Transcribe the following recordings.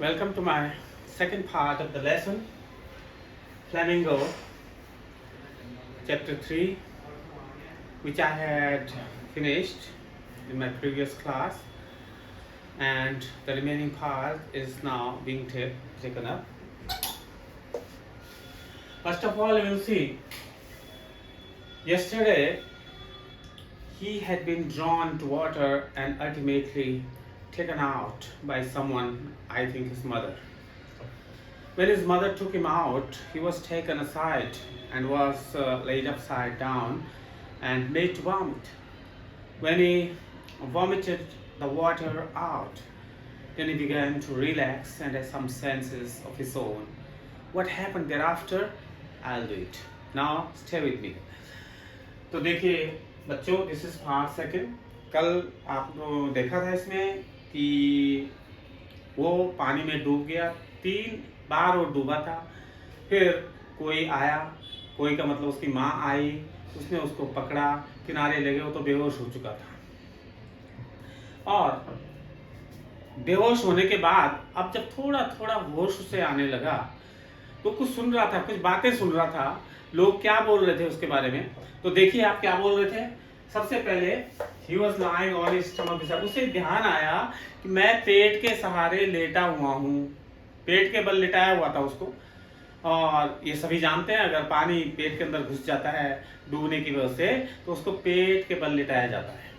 Welcome to my second part of the lesson, Flamingo, chapter 3, which I had finished in my previous class, and the remaining part is now being taken up. First of all, you will see, yesterday he had been drawn to water and ultimately taken out by someone, I think his mother. When his mother took him out, he was taken aside and was laid upside down and made to vomit. When he vomited the water out, then he began to relax and have some senses of his own. What happened thereafter, I'll do it. Now, stay with me. तो देखिए बच्चों, this is part second. कल आपने देखा था इसमें कि वो पानी में डूब गया, 3 बार वो डूबा था. फिर कोई आया, कोई का मतलब उसकी माँ आई, उसने उसको पकड़ा, किनारे ले गए. वो तो बेहोश हो चुका था. और बेहोश होने के बाद अब जब थोड़ा थोड़ा होश उसे आने लगा तो कुछ सुन रहा था, कुछ बातें सुन रहा था, लोग क्या बोल रहे थे उसके बारे में. तो देखिए आप क्या बोल रहे थे. सबसे पहले he was lying on his stomach. उसे ध्यान आया कि मैं पेट के सहारे लेटा हुआ हूँ. पेट के बल लिटाया हुआ था उसको. और ये सभी जानते हैं, अगर पानी पेट के अंदर घुस जाता है डूबने की वजह से, तो उसको पेट के बल लिटाया जाता है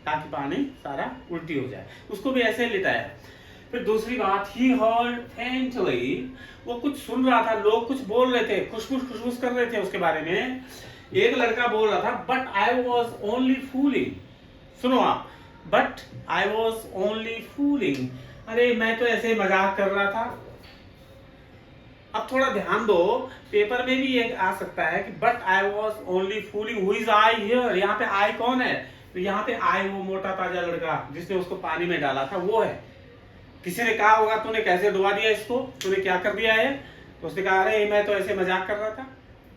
ताकि पानी सारा उल्टी हो जाए. उसको भी ऐसे लिटाया. फिर दूसरी बात, he heard faintly. वो कुछ सुन रहा था, लोग कुछ बोल रहे थे, खुशबुश कर रहे थे उसके बारे में. एक लड़का बोल रहा था, but I was only fooling. सुनो आप, but I was only fooling. अरे मैं तो ऐसे मजाक कर रहा था. अब थोड़ा ध्यान दो, पेपर में भी ये आ सकता है कि but I was only fooling. Who is I hear. यहाँ पे आई कौन है? तो यहाँ पे आई वो मोटा ताजा लड़का जिसने उसको पानी में डाला था, वो है. किसी ने कहा होगा तूने कैसे डुबा दिया इसको, तूने क्या कर दिया है. तो उसने कहा अरे मैं तो ऐसे मजाक कर रहा था.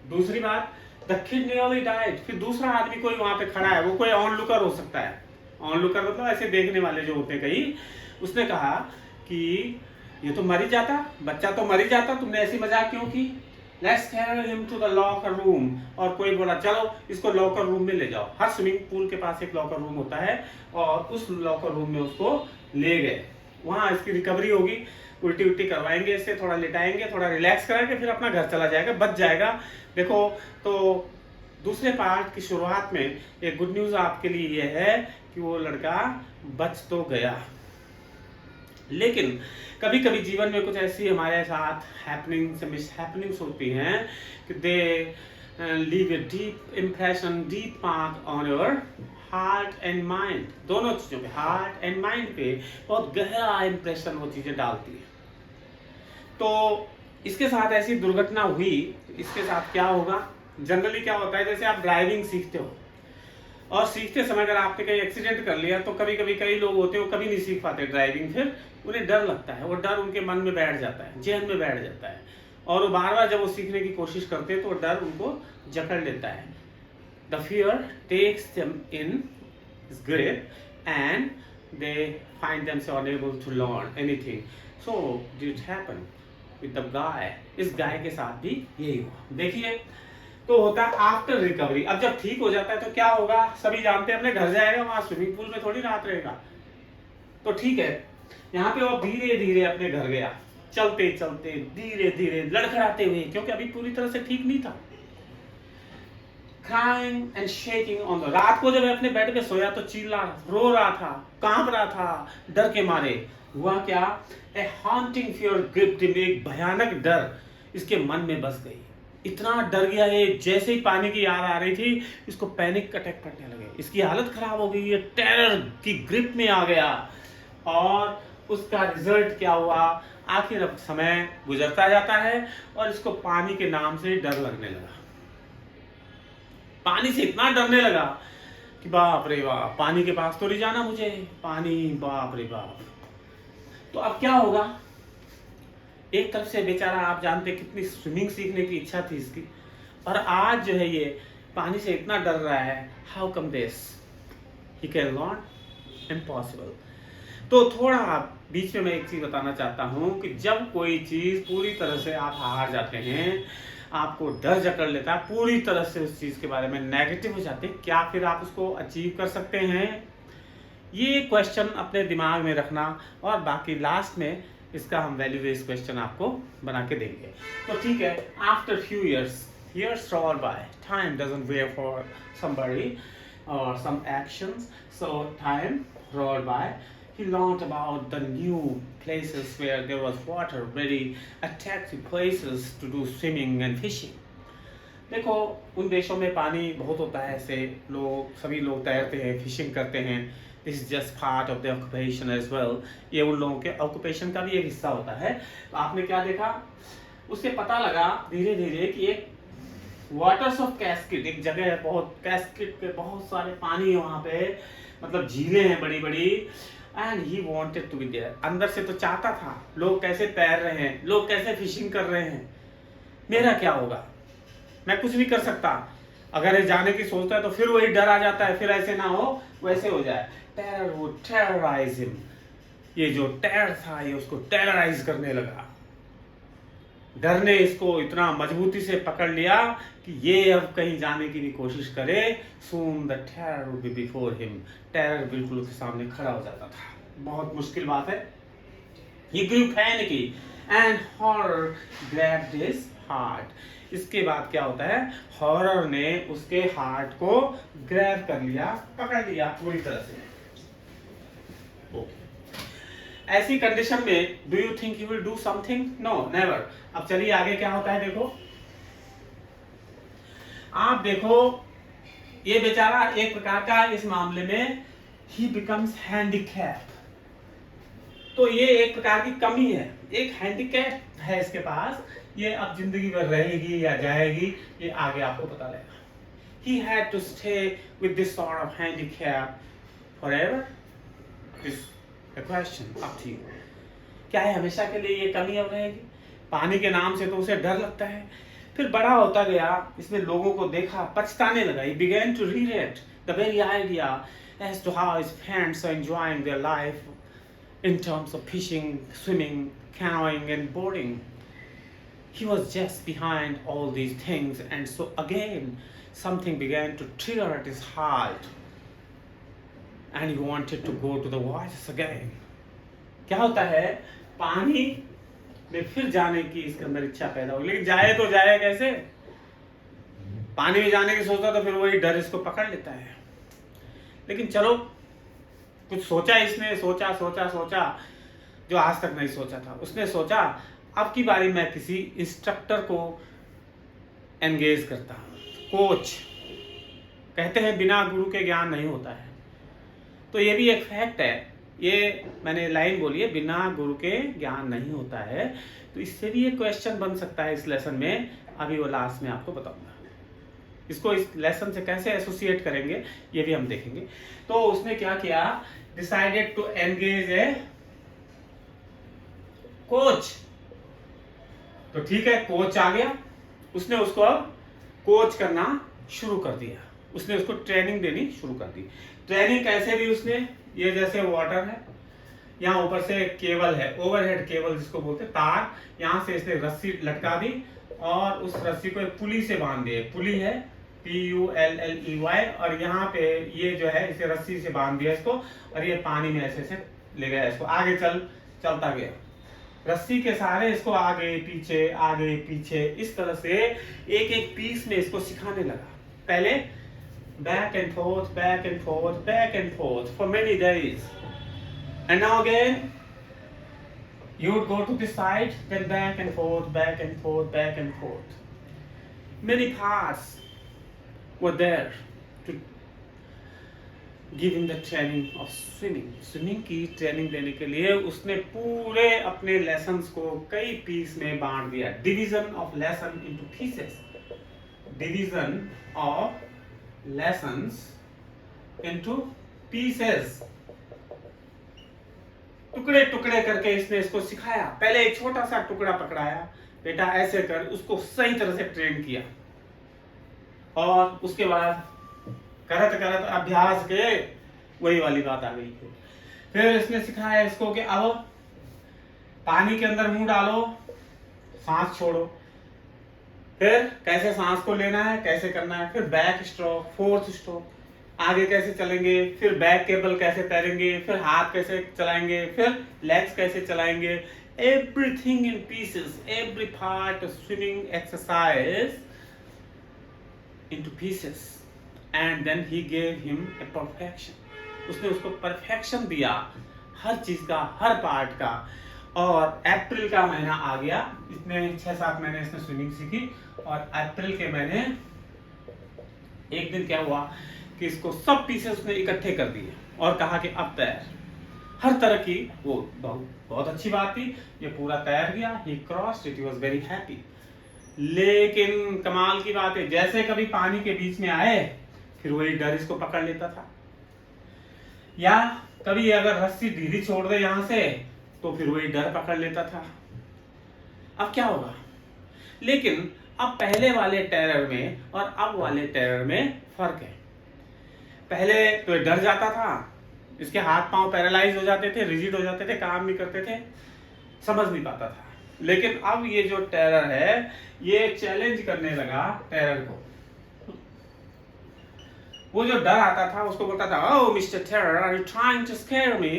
दूसरी बात, द किड नियरली डाइड. फिर दूसरा आदमी कोई वहां पे खड़ा है, वो कोई ऑनलुकर हो सकता है. ऑनलुकर मतलब ऐसे देखने वाले जो होते हैं कहीं. उसने कहा कि ये तो मर ही जाता, बच्चा तो मर ही जाता, तुमने ऐसी मजाक क्यों की. Let's carry him to the locker room. और कोई बोला चलो इसको लॉकर रूम में ले जाओ. हर स्विमिंग पूल के पास एक लॉकर रूम होता है और उस लॉकर रूम में उसको ले गए. वहां इसकी रिकवरी होगी, उल्टी करवाएंगे, इससे थोड़ा लिटाएंगे, थोड़ा रिलैक्स कराएंगे, फिर अपना घर चला जाएगा, बच जाएगा. देखो, तो दूसरे पार्ट की शुरुआत में एक गुड न्यूज आपके लिए यह है कि वो लड़का बच तो गया. लेकिन कभी कभी जीवन में कुछ ऐसी हमारे साथ हैपनिंग्स होती हैं कि they leave a deep impression, deep mark on your heart and mind. दोनों चीजों पे, हार्ट एंड माइंड पे बहुत गहरा इंप्रेशन वो चीजें डालती है. तो इसके साथ ऐसी दुर्घटना हुई. इसके साथ क्या होगा, जनरली क्या होता है, जैसे आप ड्राइविंग सीखते हो और सीखते समय अगर आपने कहीं एक्सीडेंट कर लिया, तो कभी कभी कई लोग होते हैं वो कभी नहीं सीख पाते ड्राइविंग. फिर उन्हें डर लगता है, वो डर उनके मन में बैठ जाता है, जेहन में बैठ जाता है, और वो बार बार जब वो सीखने की कोशिश करते हैं तो वो डर उनको जकड़ लेता है. The fear takes them in its grip and they find themselves unable to learn anything. So did it happen with the guy. इस गाय के साथ भी यही हुआ. देखिए, तो होता है आफ्टर रिकवरी. अब जब ठीक हो जाता है तो क्या होगा, सभी जानते हैं, अपने घर जाएगा, वहां स्विमिंग पूल में थोड़ी रात रहेगा. तो ठीक है, यहाँ पे वो धीरे धीरे अपने घर गया, चलते चलते धीरे धीरे लड़खड़ाते हुए, क्योंकि अभी पूरी तरह से ठीक नहीं था. Crying and shaking on the. रात को जब अपने बेड पे सोया तो चिल्ला, रो रहा था, कांप रहा था डर के मारे. हुआ क्या, ए haunting fear gripped him. एक भयानक डर इसके मन में बस गई. इतना डर गया है, जैसे ही पानी की याद आ रही थी इसको पैनिक अटैक करने लगे. इसकी हालत खराब हो गई, ये टेरर की ग्रिप में आ गया. और उसका रिजल्ट क्या हुआ, आखिर अब समय गुजरता जाता है और इसको पानी के नाम से डर लगने लगा. पानी से इतना डरने लगा कि बाप रे बाप, पानी के पास तो नहीं जाना मुझे, पानी, बाप रे बाप. तो अब क्या होगा, एक तरफ से बेचारा, आप जानते कितनी स्विमिंग सीखने की इच्छा थी इसकी, और आज जो है ये पानी से इतना डर रहा है. How come this, he can not, impossible. तो थोड़ा बीच में मैं एक चीज़ बताना चाहता हूँ कि जब कोई चीज़ पूरी तरह से आप हार जाते हैं, आपको डर जकड़ लेता है, पूरी तरह से उस चीज़ के बारे में नेगेटिव हो जाते हैं, क्या फिर आप उसको अचीव कर सकते हैं? ये क्वेश्चन अपने दिमाग में रखना, और बाकी लास्ट में इसका हम वैल्यू बेस्ड क्वेश्चन आपको बना के देंगे। तो ठीक है, after few years roll by, time doesn't wait for somebody or some actions, so time rolled by. He learned about the new places where there was water, very attractive places to do swimming and fishing. देखो, उन देशों में पानी बहुत होता है, ऐसे लोग सभी लोग तैरते हैं, फिशिंग करते हैं। This is just part of the occupation as well. ये उन लोगों के ऑक्यूपेशन का भी एक हिस्सा होता है। तो आपने क्या देखा, उससे पता लगा धीरे धीरे कि एक वाटर्स ऑफ कैस्केड, एक जगह है, बहुत कैस्केड के बहुत सारे पानी है वहाँ पे, मतलब झीलें हैं बड़ी बड़ी। And he wanted to be there. अंदर से तो चाहता था, लोग कैसे तैर रहे हैं, लोग कैसे फिशिंग कर रहे हैं, मेरा क्या होगा, मैं कुछ नहीं कर सकता। अगर ये जाने की सोचता है तो फिर वही डर आ जाता है, फिर ऐसे ना हो वैसे हो जाए। टेरर वो टेरराइज हिम, ये जो टेरर था ये उसको टेरराइज करने लगा। डर ने इसको इतना मजबूती से पकड़ लिया कि ये अब कहीं जाने की भी कोशिश करे, soon the terror would be before him. Terror बिल्कुल उसके सामने खड़ा हो जाता था। बहुत मुश्किल बात है। He grew panicky and horror grabbed his heart. इसके बाद क्या होता है, हॉरर ने उसके हार्ट को ग्रैब कर लिया, पकड़ लिया पूरी तरह से। ऐसी कंडीशन में do you think you will do something? No, never. अब चलिए आगे क्या होता है, देखो आप देखो, ये बेचारा एक प्रकार का इस मामले में ही बिकम्स हैंडीकैप। तो ये एक प्रकार की कमी है, एक हैंडीकैप है इसके पास। ये अब जिंदगी भर रहेगी या जाएगी, ये आगे आपको पता लगेगा। He had to stay with this sort of handicap forever? Is a question up to you. क्या है हमेशा के लिए ये कमी अब रहेगी? पानी के नाम से तो उसे डर लगता है। फिर बड़ा होता गया, इसने लोगों को देखा, पछताने लगा। He began to regret the very idea as to how his parents are enjoying their life in terms of fishing, swimming, canoeing and boarding. He was just behind all these things, and so again something began to trigger at his heart and he wanted to go to the waters again. क्या होता है, पानी में फिर जाने की इसके अंदर इच्छा पैदा हो, लेकिन जाए तो जाए कैसे? पानी में जाने की सोचता तो फिर वही डर इसको पकड़ लेता है। लेकिन चलो, कुछ सोचा इसने, सोचा सोचा सोचा जो आज तक नहीं सोचा था। उसने सोचा अब की बारी मैं किसी इंस्ट्रक्टर को एंगेज करता हूँ, कोच। कहते हैं बिना गुरु के ज्ञान नहीं होता है, तो ये भी एक फैक्ट है। ये मैंने लाइन बोली है, बिना गुरु के ज्ञान नहीं होता है। तो इससे भी एक क्वेश्चन बन सकता है इस लेसन में, अभी वो लास्ट में आपको बताऊंगा। इसको इस लेसन से कैसे एसोसिएट करेंगे ये भी हम देखेंगे। तो उसने क्या किया, decided to engage a coach. तो ठीक है, कोच आ गया, उसने उसको अब कोच करना शुरू कर दिया। उसने उसको ट्रेनिंग देनी शुरू कर दी। ट्रेनिंग कैसे दी उसने, ये जैसे वाटर है, यहाँ ऊपर से केबल है, ओवरहेड केबल जिसको बोलते हैं, तार, यहाँ से इसने रस्सी लटका दी और उस रस्सी को एक पुली से बांध दिया। पुली है PULLEY, और यहाँ पे ये जो है इसे रस्सी से बांध दिया इसको, और ये पानी में ऐसे से ले गया इसको, आगे चलता गया। रस्सी के सहारे इसको आगे पीछे इस तरह से एक एक पीस में इसको सिखाने लगा। पहले back and forth for many days, and now again you would go to this side, then back and forth. Many parts were there to give him the training of swimming. Swimming की training देने के लिए उसने पूरे अपने lessons को कई piece में बांट दिया। Division of lesson into pieces, division of lessons into pieces, टुकड़े टुकड़े करके इसने इसको सिखाया। पहले एक छोटा सा टुकड़ा पकड़ाया, बेटा ऐसे कर, उसको सही तरह से ट्रेन किया, और उसके बाद करत अभ्यास के वही वाली बात आ गई। फिर इसने सिखाया इसको कि अब पानी के अंदर मुंह डालो, सांस छोड़ो, फिर कैसे सांस को लेना है, कैसे करना है, फिर बैक स्ट्रोक, फोर्थ स्ट्रोक, आगे कैसे चलेंगे, फिर बैक केबल कैसे तैरेंगे, फिर हाथ कैसे चलाएंगे, फिर लेग्स कैसे चलाएंगे, everything in pieces, every part of swimming exercise into pieces, and then he gave him a perfection. उसने उसको परफेक्शन दिया हर चीज का, हर पार्ट का। और अप्रैल का महीना आ गया, इतने 6-7 महीने इसने स्विमिंग सीखी, और अप्रैल के महीने एक दिन क्या हुआ कि इसको सब पीसेस उसने इकट्ठे कर दिए और कहा कि अब तैर। हर तरह की वो बहुत अच्छी बात थी, ये पूरा तैर गया, he crossed it, he was very happy. लेकिन कमाल की बात है, जैसे कभी पानी के बीच में आए फिर वही डर इसको पकड़ लेता था, या कभी अगर रस्सी ढीली छोड़ दे यहां से तो फिर वही डर पकड़ लेता था। अब क्या होगा? लेकिन अब पहले वाले टेरर में और अब वाले टेरर में फर्क है। पहले तो डर जाता था, इसके हाथ पांव पैरालाइज हो जाते थे, रिजिड हो जाते थे, काम नहीं करते थे, समझ नहीं पाता था। लेकिन अब ये जो टेरर है ये चैलेंज करने लगा टेरर को। वो जो डर आता था उसको बोलता था, oh mister terror, are you trying to scare me?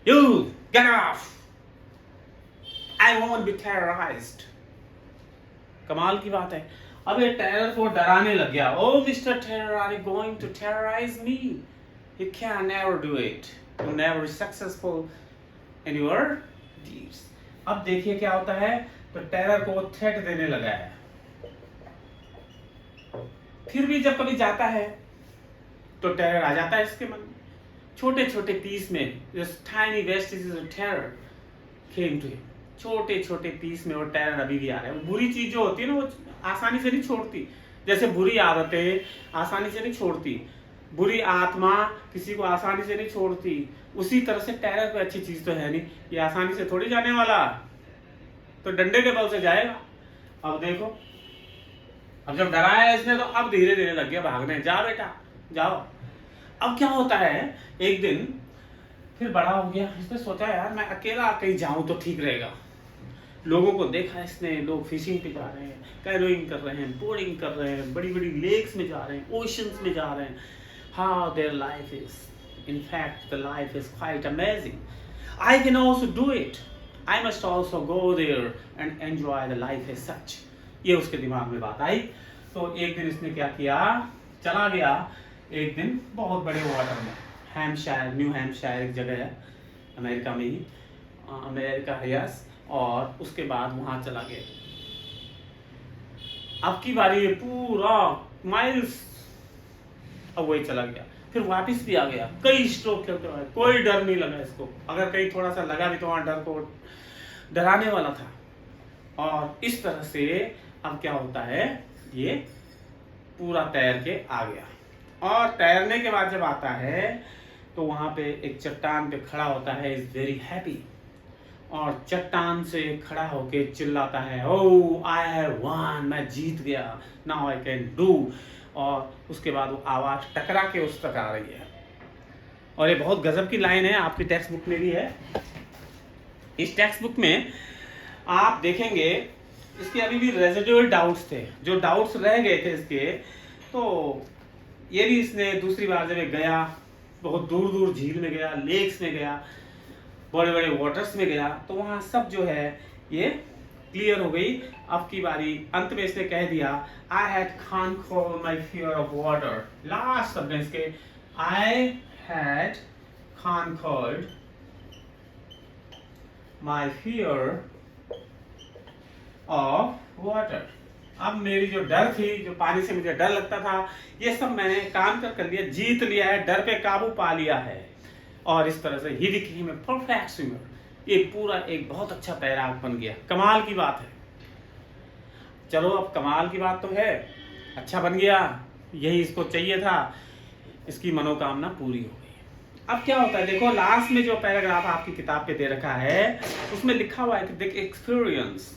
You get off, I won't be terrorised. कमाल की बात है, अब ये टेरर को डराने लग गया। Oh mister terror, are you going to terrorise me? You can never do it, you never be successful in your deeds. अब देखिए क्या होता है, तो टेरर को थ्रेट देने लगा है। फिर भी जब कभी जाता है तो टेरर आ जाता है इसके मन में, छोटे छोटे पीस में। Just tiny vestiges of terror came to him, छोटे छोटे पीस में वो टेरर अभी भी आ रहा है। बुरी चीज जो होती है ना वो आसानी से नहीं छोड़ती, जैसे बुरी आदतें आसानी से नहीं छोड़ती, बुरी आत्मा किसी को आसानी से नहीं छोड़ती, उसी तरह से टेरर कोई अच्छी चीज तो है नहीं, ये आसानी से थोड़ी जाने वाला, तो डंडे के बल से जाएगा। अब देखो, अब जब डराया इसने तो अब धीरे धीरे लग गया भागने, जा बेटा जाओ। अब क्या होता है, एक दिन फिर बड़ा हो गया, इसने सोचा यार मैं अकेला कहीं जाऊं तो ठीक रहेगा। लोगों को देखा इसने, लोग फिशिंग पे जा रहे हैं, कैरोइंग कर रहे हैं, बोर्डिंग कर रहे हैं, बड़ी बड़ी लेक्स में जा रहे हैं, ओशंस में जा रहे हैं। How their life is, in fact the life is quite amazing, I can also do it, I must also go there and enjoy the life as such. ये उसके दिमाग में बात आई। तो एक दिन इसने क्या किया, चला गया एक दिन बहुत बड़े वाटर में, हैम्पशायर, न्यू हैम्पशायर एक जगह है अमेरिका में ही, अमेरिका है यस, और उसके बाद वहां चला गया। अब की बारी ये पूरा माइल्स अवे चला गया, फिर वापस भी आ गया, कई स्ट्रोक खेलते हुए, कोई डर नहीं लगा इसको। अगर कहीं थोड़ा सा लगा भी तो वहां डर को डराने वाला था। और इस तरह से अब क्या होता है, ये पूरा तैर के आ गया। और तैरने के बाद जब आता है तो वहां पे एक चट्टान पे खड़ा होता है, इज वेरी हैप्पी, और चट्टान से खड़ा होके चिल्लाता है, ओह आई हैव वन, मैं जीत गया, नाउ आई कैन डू। और उसके बाद वो आवाज टकरा के उस तक आ रही है। और ये बहुत गजब की लाइन है, आपकी टेक्स्ट बुक में भी है। इस टेक्स्ट बुक में आप देखेंगे इसके अभी भी रेजिडुअल डाउट्स थे, जो डाउट्स रह गए थे इसके, तो ये भी इसने दूसरी बार जब गया, बहुत दूर दूर झील में गया, लेक्स में गया, बड़े बड़े वाटर्स में गया, तो वहां सब जो है ये क्लियर हो गई। अब की बारी अंत में इसने कह दिया, I had conquered my fear of water. Last शब्द है इसके, I had conquered my fear of water. अब मेरी जो डर थी, जो पानी से मुझे डर लगता था, ये सब मैंने काम कर लिया, जीत लिया है, डर पे काबू पा लिया है। और इस तरह से he became a perfect swimmer. ये पूरा एक बहुत अच्छा तैराक बन गया। कमाल की बात है। चलो अब कमाल की बात तो है, अच्छा बन गया, यही इसको चाहिए था, इसकी मनोकामना पूरी हो गई। अब क्या होता है, देखो लास्ट में जो पैराग्राफ आपकी किताब पे दे रखा है उसमें लिखा हुआ है कि देख, experience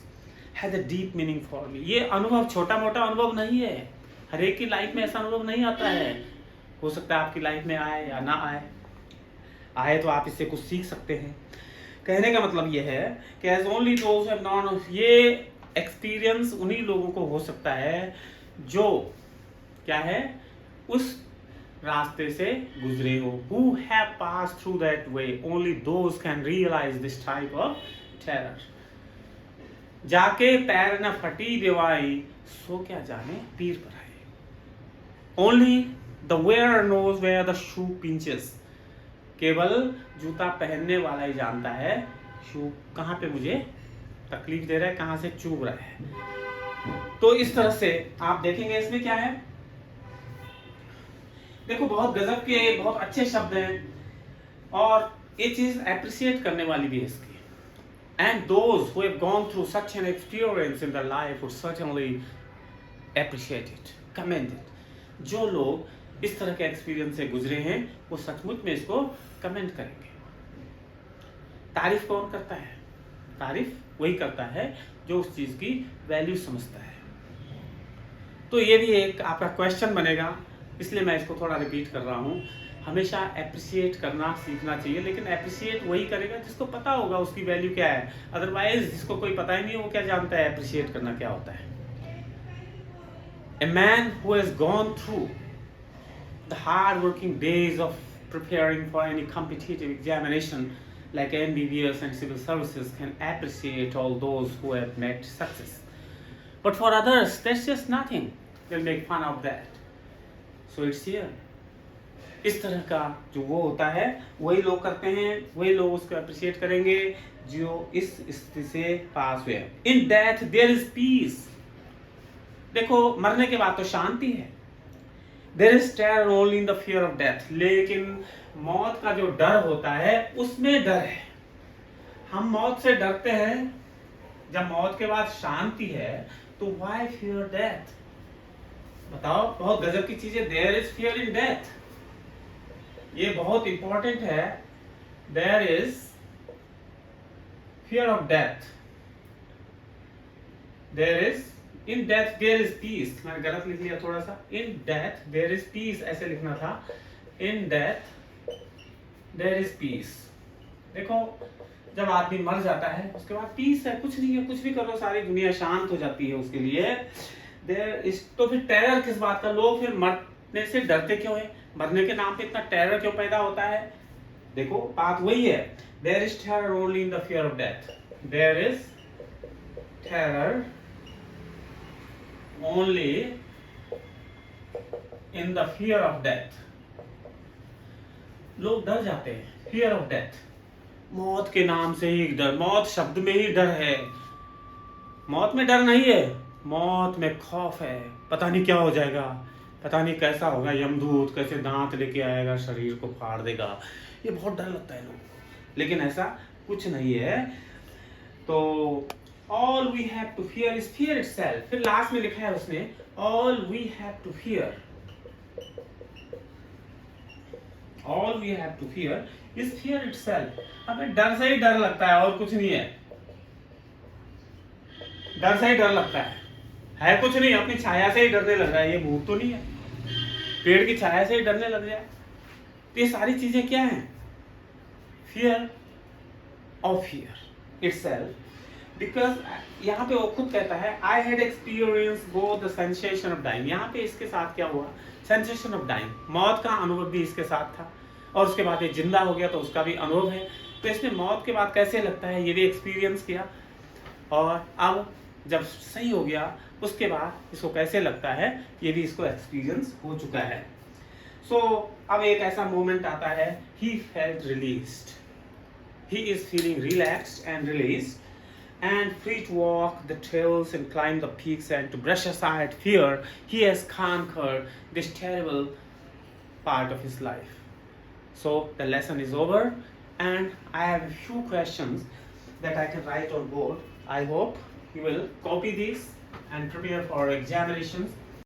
has a deep meaning for me. ये अनुभव छोटा मोटा अनुभव नहीं है, हर एक की लाइफ में ऐसा अनुभव नहीं आता है। हो सकता है आपकी लाइफ में आए या ना आए, आए तो आप इससे कुछ सीख सकते हैं। कहने का मतलब ये है कि as only those have known, ये एक्सपीरियंस उन्हीं लोगों को हो सकता है जो क्या है, उस रास्ते से गुजरे हो, who have passed through that way, only those can realize this type of terror. जाके पैर न फटी बेवाई, सो क्या जाने पीर पर आए. Only the wearer knows where the shoe pinches. केवल जूता पहनने वाला ही जानता है शू कहाँ पे मुझे तकलीफ दे रहा है, कहाँ से चुभ रहा है. तो इस तरह से आप देखेंगे इसमें क्या है. देखो बहुत गजब के बहुत अच्छे शब्द हैं और ये चीज अप्रिशिएट करने वाली भी है इसकी. And those who have gone through such an experience in their life would certainly appreciate it, commend it. जो लोग इस तरह के एक्सपीरियंस से गुजरे हैं वो सचमुच में इसको कमेंट करेंगे. तारीफ कौन करता है? तारीफ वही करता है जो उस चीज की वैल्यू समझता है. तो ये भी एक आपका क्वेश्चन बनेगा, इसलिए मैं इसको थोड़ा रिपीट कर रहा हूँ. हमेशा अप्रिशिएट करना सीखना चाहिए, लेकिन अप्रिशिएट वही करेगा जिसको पता होगा उसकी वैल्यू क्या है. अदरवाइज जिसको कोई पता ही नहीं है वो क्या जानता है अप्रिशिएट करना क्या होता है. A man who has gone through the hard working days of preparing for any competitive examination like MBBS and civil services can appreciate all those who have met success. But for others, that's just nothing. They'll make fun of that. So it's here. इस तरह का जो वो होता है वही लोग करते हैं, वही लोग उसको अप्रिशिएट करेंगे जो इस स्थिति से पास हुए. In death there is peace. देखो मरने के बाद तो शांति है. There is terror only in the fear of death. लेकिन मौत का जो डर होता है उसमें डर है. हम मौत से डरते हैं, जब मौत के बाद शांति है तो व्हाई फियर डेथ? बताओ, बहुत गजब की चीज है. There is fear in death. ये बहुत इंपॉर्टेंट है. There is fear of death. There is in death there is peace. मैंने गलत लिख लिया थोड़ा सा. In death there is peace ऐसे लिखना था. In death there is peace. देखो जब आदमी मर जाता है उसके बाद पीस है, कुछ नहीं है, कुछ भी करो सारी दुनिया शांत हो जाती है उसके लिए. देयर इज, तो फिर टेरर किस बात का? लोग फिर मरने से डरते क्यों है? मरने के नाम पे इतना टेरर क्यों पैदा होता है? देखो बात वही है. There is terror only in the fear of death. There is terror only in the fear of death. लोग डर जाते हैं. फियर ऑफ डेथ, मौत के नाम से ही डर. मौत शब्द में ही डर है. मौत में डर नहीं है, मौत में खौफ है. पता नहीं क्या हो जाएगा, पता नहीं कैसा होगा, यमदूत कैसे दांत लेके आएगा, शरीर को फाड़ देगा. ये बहुत डर लगता है लोगों को, लेकिन ऐसा कुछ नहीं है. तो all we have to fear is fear itself. फिर लास्ट में लिखा है उसने all we have to fear. All we have to fear is fear itself. हमें डर से ही डर लगता है और कुछ नहीं है. डर से ही डर लगता है कुछ नहीं. अपनी छाया से ही डरने लग रहा है. ये भूत तो नहीं है, पेड़ की छाया से ही डरने लग जाए. तो ये सारी चीजें क्या हैं? Fear of fear itself. Because यहाँ पे वो खुद कहता है I had experience both the sensation of dying. यहाँ पे इसके साथ क्या हुआ? सेंसेशन ऑफ डाइंग, मौत का अनुभव भी इसके साथ था, और उसके बाद ये जिंदा हो गया तो उसका भी अनुभव है. तो इसने मौत के बाद कैसे लगता है ये भी एक्सपीरियंस किया, और अब जब सही हो गया उसके बाद इसको कैसे लगता है ये भी इसको एक्सपीरियंस हो चुका है. सो अब एक ऐसा मोमेंट आता है, he felt released. He is feeling relaxed and released and free to walk the trails and climb the peaks and to brush aside fear. He has conquered this terrible part of his life. So the lesson is over, and I have a few questions that I can write on board. I hope you will copy these and prepare for examinations